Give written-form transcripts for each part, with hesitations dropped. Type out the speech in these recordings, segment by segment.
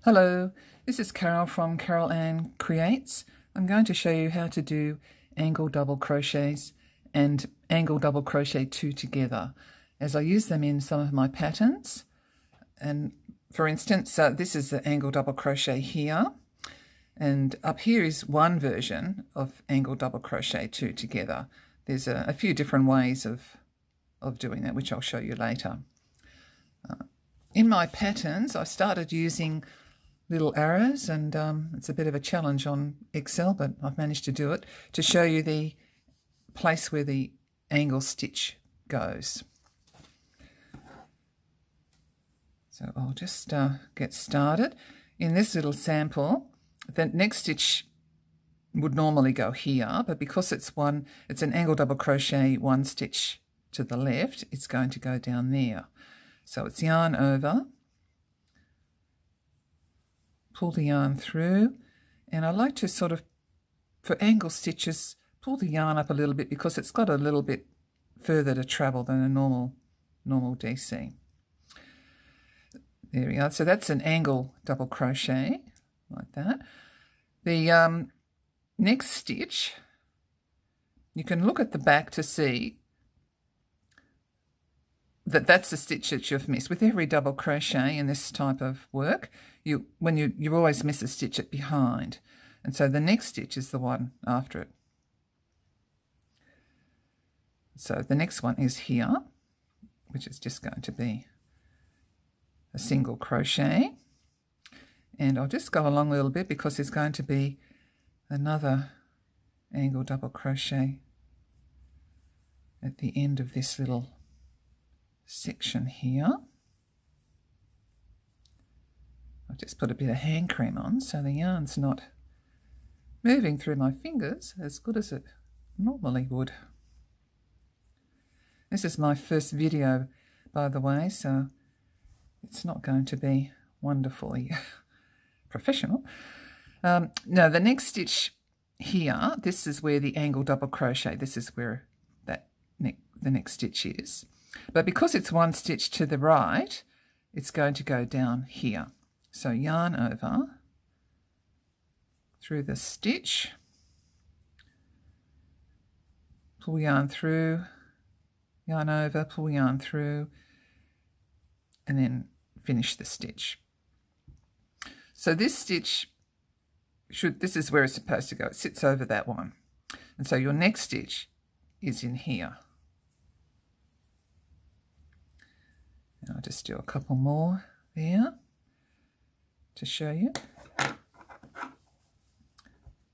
Hello, this is Carol from Carol Ann Creates. I'm going to show you how to do angle double crochets and angle double crochet two together as I use them in some of my patterns. And for instance, this is the angle double crochet here, and up here is one version of angle double crochet two together. There's a few different ways of doing that, which I'll show you later. In my patterns, I started using little arrows, and it's a bit of a challenge on Excel, but I've managed to do it, to show you the place where the angle stitch goes. So I'll just get started. In this little sample, the next stitch would normally go here, but because it's an angle double crochet one stitch to the left, it's going to go down there. So it's yarn over, pull the yarn through, and I like to sort of, for angle stitches, pull the yarn up a little bit because it's got a little bit further to travel than a normal DC. There we are. So that's an angle double crochet, like that. The next stitch, you can look at the back to see that's the stitch that you've missed. With every double crochet in this type of work, you always miss a stitch at behind, and so the next stitch is the one after it. So the next one is here, which is just going to be a single crochet, and I'll just go along a little bit because there's going to be another angle double crochet at the end of this little section here. I've just put a bit of hand cream on so the yarn's not moving through my fingers as good as it normally would. This is my first video, by the way, so it's not going to be wonderfully professional. Now the next stitch here, this is where the angle double crochet, this is where the next stitch is. But because it's one stitch to the right, it's going to go down here. So yarn over through the stitch, pull yarn through, yarn over, pull yarn through, and then finish the stitch. So this stitch this is where it's supposed to go. It sits over that one. And so your next stitch is in here. And I'll just do a couple more there to show you.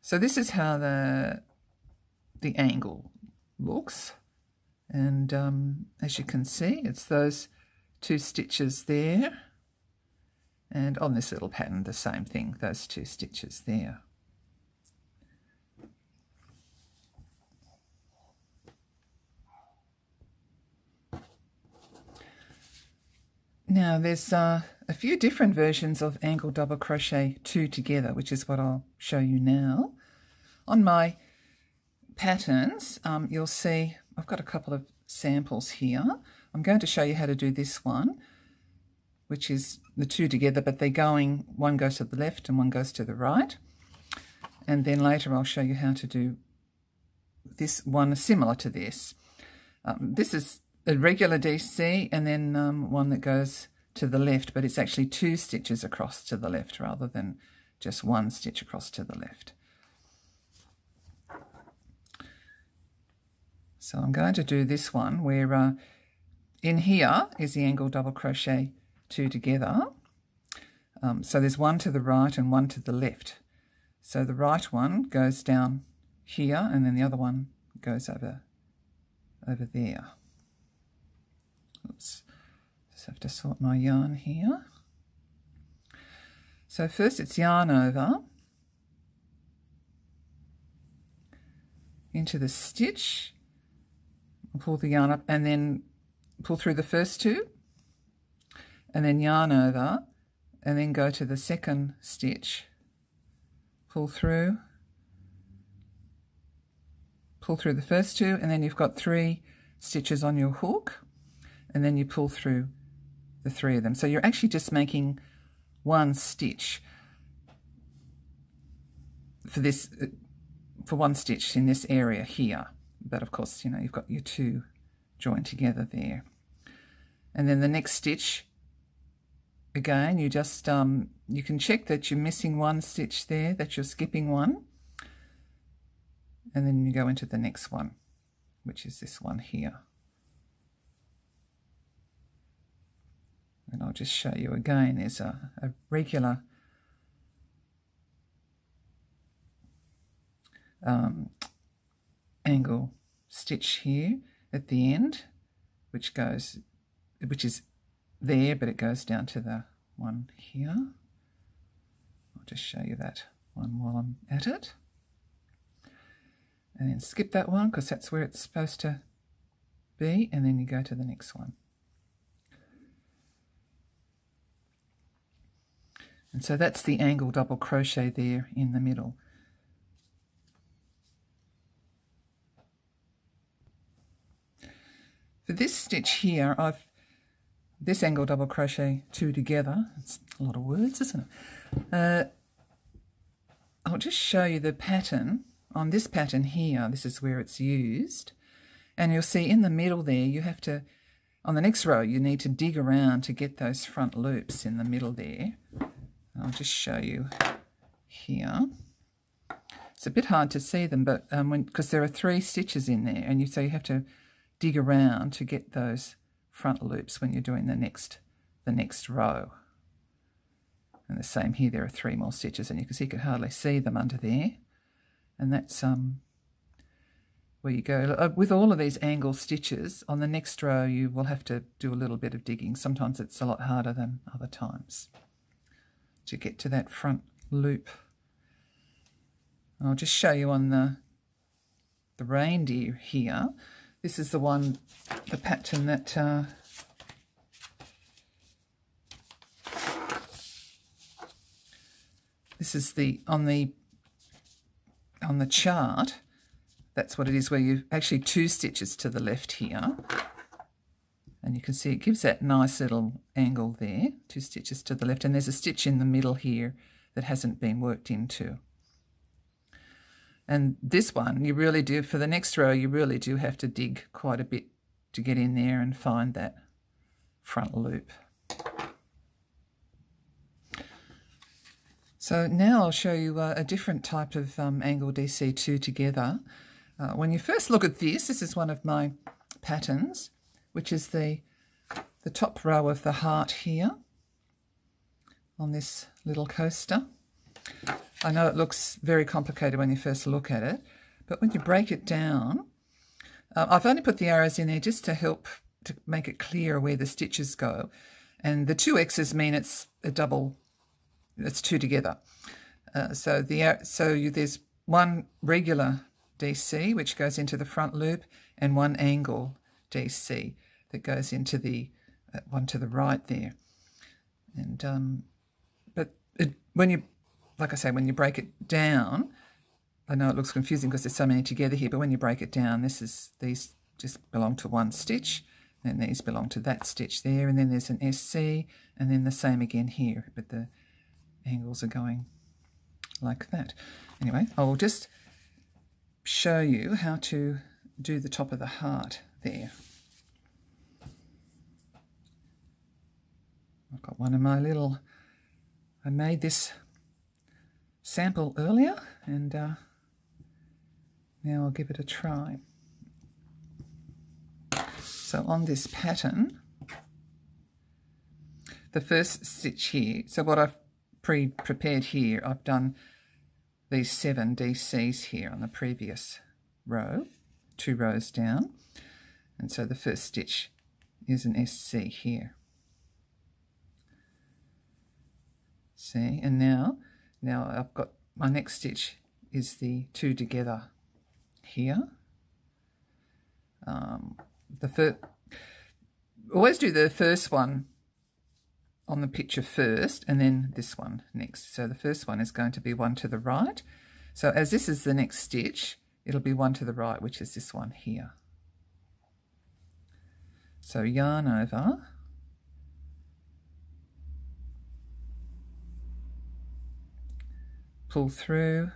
So this is how the angle looks, and as you can see, it's those two stitches there, and on this little pattern the same thing, those two stitches there. Now there's a few different versions of angle double crochet two together, which is what I'll show you now. On my patterns, you'll see I've got a couple of samples here. I'm going to show you how to do this one, which is the two together, but they're going, one goes to the left and one goes to the right. And then later I'll show you how to do this one similar to this. This is a regular DC, and then one that goes to the left, but it's actually two stitches across to the left rather than just one stitch across to the left. So I'm going to do this one where in here is the angle double crochet two together. So there's one to the right and one to the left. So the right one goes down here, and then the other one goes over there. Oops, just have to sort my yarn here. So first it's yarn over into the stitch, pull the yarn up and then pull through the first two, and then yarn over and then go to the second stitch, pull through the first two, and then you've got three stitches on your hook, and then you pull through the three of them. So you're actually just making one stitch for this, for one stitch in this area here. But of course, you know, you've got your two joined together there. And then the next stitch, again, you just, you can check that you're missing one stitch there, that you're skipping one. And then you go into the next one, which is this one here. And I'll just show you again, there's a regular angle stitch here at the end, which is there, but it goes down to the one here. I'll just show you that one while I'm at it. And then skip that one because that's where it's supposed to be, and then you go to the next one. And so that's the angle double crochet there in the middle. For this stitch here, this angle double crochet two together. It's a lot of words, isn't it? I'll just show you the pattern. On this pattern here, this is where it's used. And you'll see in the middle there, you have to, on the next row, you need to dig around to get those front loops in the middle there. I'll just show you here. It's a bit hard to see them, but because there are 3 stitches in there, and so you have to dig around to get those front loops when you're doing the next row. And the same here, there are 3 more stitches, and you can see you can hardly see them under there. And that's where you go. With all of these angle stitches, on the next row you will have to do a little bit of digging. Sometimes it's a lot harder than other times to get to that front loop. I'll just show you on the reindeer here. This is the pattern that this is on the chart. That's what it is, where you actually 2 stitches to the left here. And you can see it gives that nice little angle there, 2 stitches to the left, and there's a stitch in the middle here that hasn't been worked into. And this one, you really do, for the next row, you really do have to dig quite a bit to get in there and find that front loop. So now I'll show you a different type of angle DC2 together. When you first look at this is one of my patterns, which is the top row of the heart here on this little coaster. I know it looks very complicated when you first look at it, but when you break it down, I've only put the arrows in there just to help to make it clear where the stitches go. And the 2 X's mean it's a double, it's 2 together. So there's one regular DC which goes into the front loop, and one angle DC that goes into the one to the right there. And when you, like I say, when you break it down, I know it looks confusing because there's so many together here, but when you break it down, these just belong to one stitch, and these belong to that stitch there, and then there's an SC, and then the same again here, but the angles are going like that. Anyway, I will just show you how to do the top of the heart there. I've got one of my little, I made this sample earlier, and now I'll give it a try. So on this pattern, the first stitch here, so what I've prepared here, I've done these 7 DCs here on the previous row, 2 rows down, and so the first stitch is an SC here. See, and now I've got my next stitch is the 2 together here. Always do the first one on the picture first, and then this one next. So the first one is going to be one to the right. So as this is the next stitch, it'll be one to the right, which is this one here. So yarn over, pull through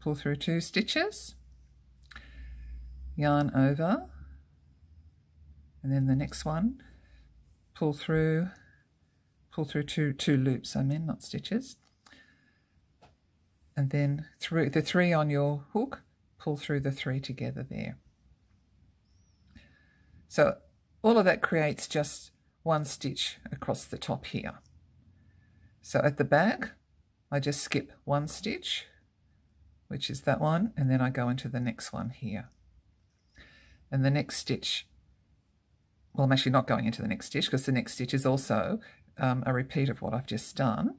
2 stitches, yarn over, and then the next one, pull through two loops, not stitches, and then through the 3 on your hook, pull through the 3 together there. So all of that creates just 1 stitch across the top here. So at the back, I just skip 1 stitch, which is that one, and then I go into the next one here. And the next stitch, well, I'm actually not going into the next stitch because the next stitch is also a repeat of what I've just done,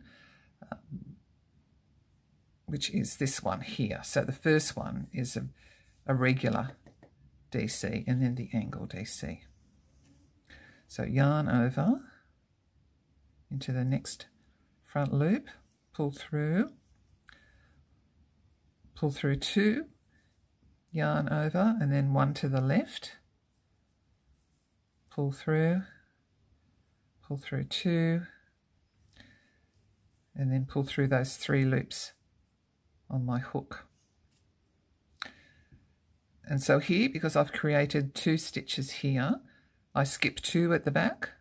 which is this one here. So the first one is a regular DC and then the angle DC. So yarn over into the next front loop, pull through 2, yarn over, and then 1 to the left, pull through 2, and then pull through those 3 loops on my hook. And so here, because I've created 2 stitches here, I skip 2 at the back,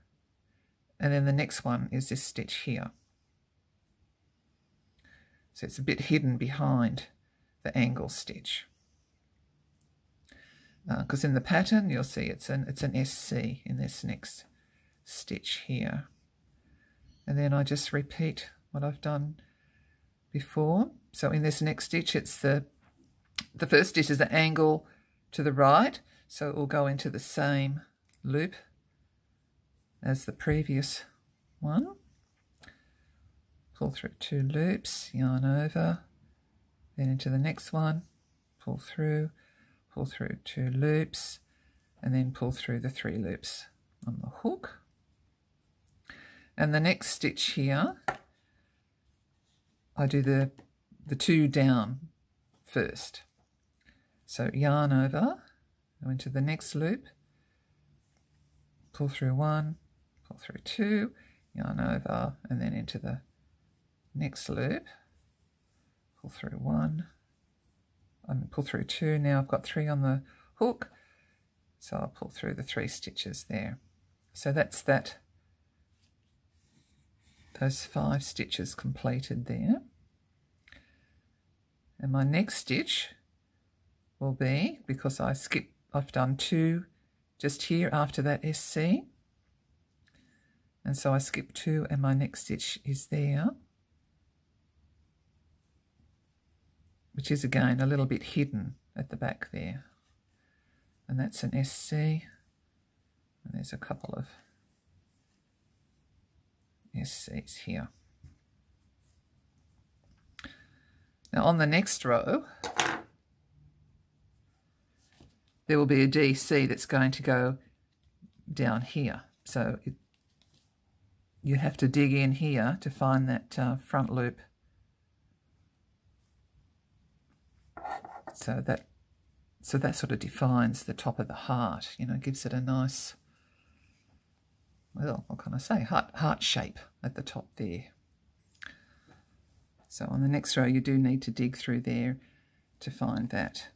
and then the next one is this stitch here. So it's a bit hidden behind the angle stitch. Because in the pattern you'll see it's an SC in this next stitch here. And then I just repeat what I've done before. So in this next stitch, it's the first stitch is the angle to the right, so it will go into the same loop as the previous one. Pull through 2 loops, yarn over, then into the next one, pull through 2 loops, and then pull through the 3 loops on the hook. And the next stitch here, I do the 2 down first. So yarn over, go into the next loop, pull through 1, pull through 2, yarn over, and then into the next loop, pull through 1, and pull through 2. Now I've got 3 on the hook, so I'll pull through the 3 stitches there. So that's those 5 stitches completed there. And my next stitch will be, because I've done 2 just here after that SC, and so I skip 2 and my next stitch is there, which is again a little bit hidden at the back there, and that's an SC, and there's a couple of SCs here. Now on the next row there will be a DC that's going to go down here, so you have to dig in here to find that front loop. So that sort of defines the top of the heart, gives it a nice, well, what can I say, heart shape at the top there. So on the next row you do need to dig through there to find that.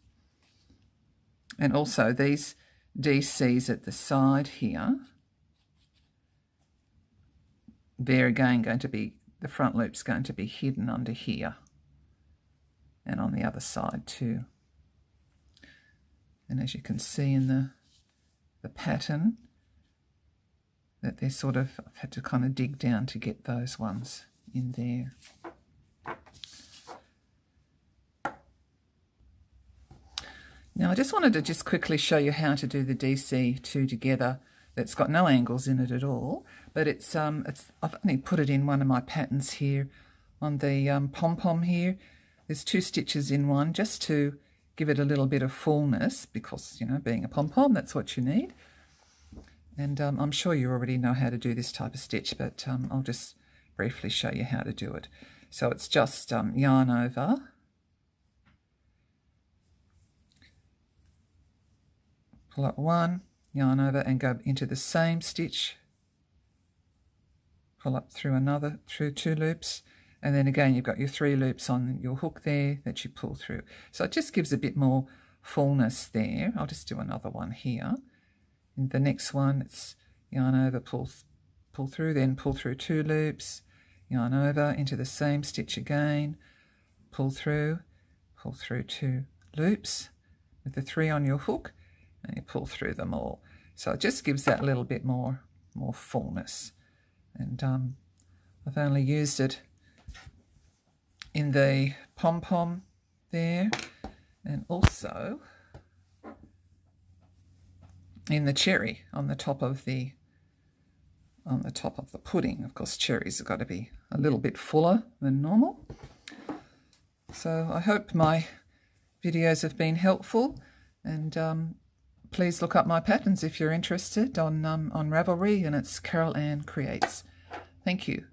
And also these DCs at the side here, they're again going to be, the front loop's going to be hidden under here and on the other side too. And as you can see in the pattern, that they're sort of, I've had to kind of dig down to get those ones in there. Now I just wanted to quickly show you how to do the DC2 together. That's got no angles in it at all, but I've only put it in one of my patterns here on the pom-pom here. There's 2 stitches in one just to give it a little bit of fullness, because being a pom-pom, that's what you need. And I'm sure you already know how to do this type of stitch, but I'll just briefly show you how to do it. So it's just yarn over, pull up 1, yarn over and go into the same stitch, pull up through 2 loops, And then again, you've got your 3 loops on your hook there that you pull through. So it just gives a bit more fullness there. I'll just do another one here. In the next one, it's yarn over, pull through, then pull through 2 loops, yarn over into the same stitch again, pull through 2 loops with the 3 on your hook, and you pull through them all. So it just gives that little bit more fullness. And I've only used it in the pom-pom there, and also in the cherry on the top of the pudding. Of course, cherries have got to be a little bit fuller than normal. So I hope my videos have been helpful, and please look up my patterns if you're interested on Ravelry, and it's Carol Ann Creates. Thank you.